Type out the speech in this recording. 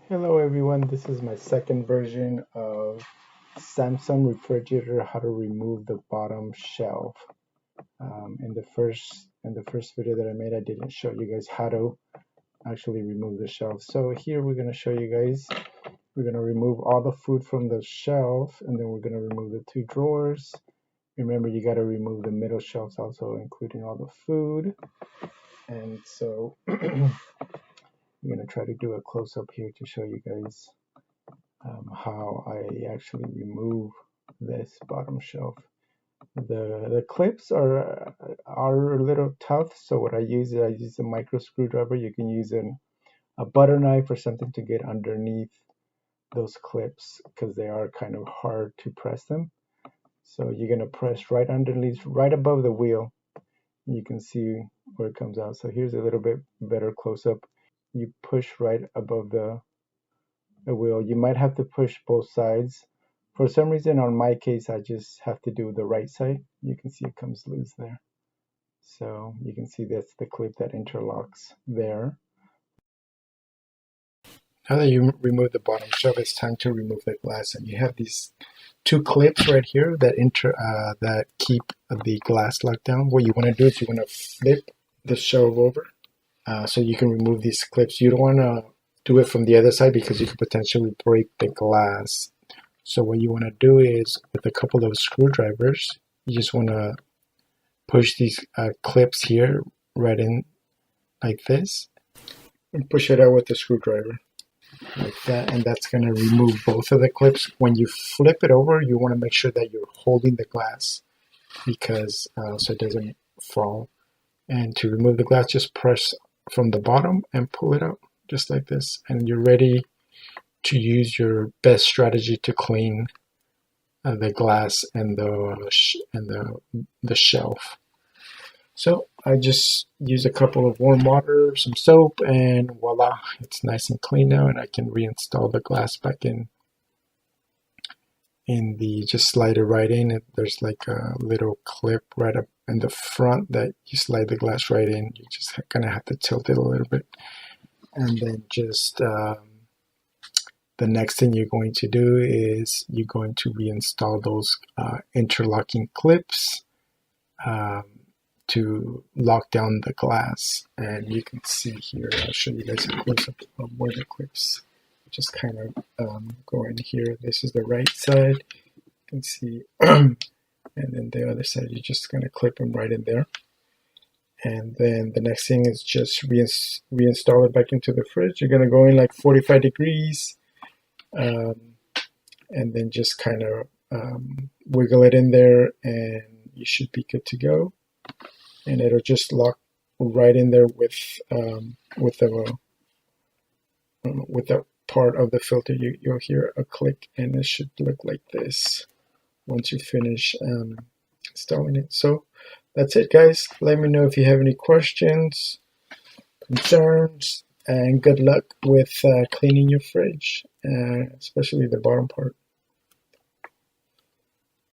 Hello everyone, this is my second version of Samsung refrigerator, how to remove the bottom shelf. In the first video that I made, I didn't show you guys how to actually remove the shelf. So here we're going to show you guys, we're going to remove all the food from the shelf, and then we're going to remove the two drawers. Remember, you got to remove the middle shelves also, including all the food. And so I'm going to try to do a close-up here to show you guys how I actually remove this bottom shelf. The clips are a little tough, so what I use a micro screwdriver. You can use a butter knife or something to get underneath those clips because they are kind of hard to press them. So you're going to press right underneath, right above the wheel. You can see where it comes out. So here's a little bit better close-up. You push right above the wheel. You might have to push both sides. For some reason, on my case, I just have to do the right side. You can see it comes loose there. So you can see that's the clip that interlocks there. Now that you remove the bottom shelf, it's time to remove the glass. And you have these two clips right here that keep the glass locked down. What you want to do is you want to flip the shelf over so you can remove these clips. You don't want to do it from the other side because you could potentially break the glass. So what you want to do is, with a couple of screwdrivers, you just want to push these clips here right in like this, and push it out with the screwdriver like that, and that's going to remove both of the clips. When you flip it over, you want to make sure that you're holding the glass because so it doesn't fall. And to remove the glass, just press from the bottom and pull it out just like this, and you're ready to use your best strategy to clean the glass and the shelf. So I just use a couple of warm water, some soap, and voila, it's nice and clean now, and I can reinstall the glass back in just slide it right in. There's like a little clip right up in the front that you slide the glass right in. You just kind of have to tilt it a little bit, and then just the next thing you're going to do is you're going to reinstall those interlocking clips to lock down the glass. And you can see here, I'll show you guys a close-up of where the clips just kind of go in here. This is the right side, you can see, and then the other side, you're just going to clip them right in there. And then the next thing is just reinstall it back into the fridge. You're going to go in like 45 degrees. And then just kind of wiggle it in there, and you should be good to go. And it'll just lock right in there with the part of the filter. You'll hear a click, and it should look like this once you finish installing it. So that's it, guys. Let me know if you have any questions, concerns, and good luck with cleaning your fridge, especially the bottom part.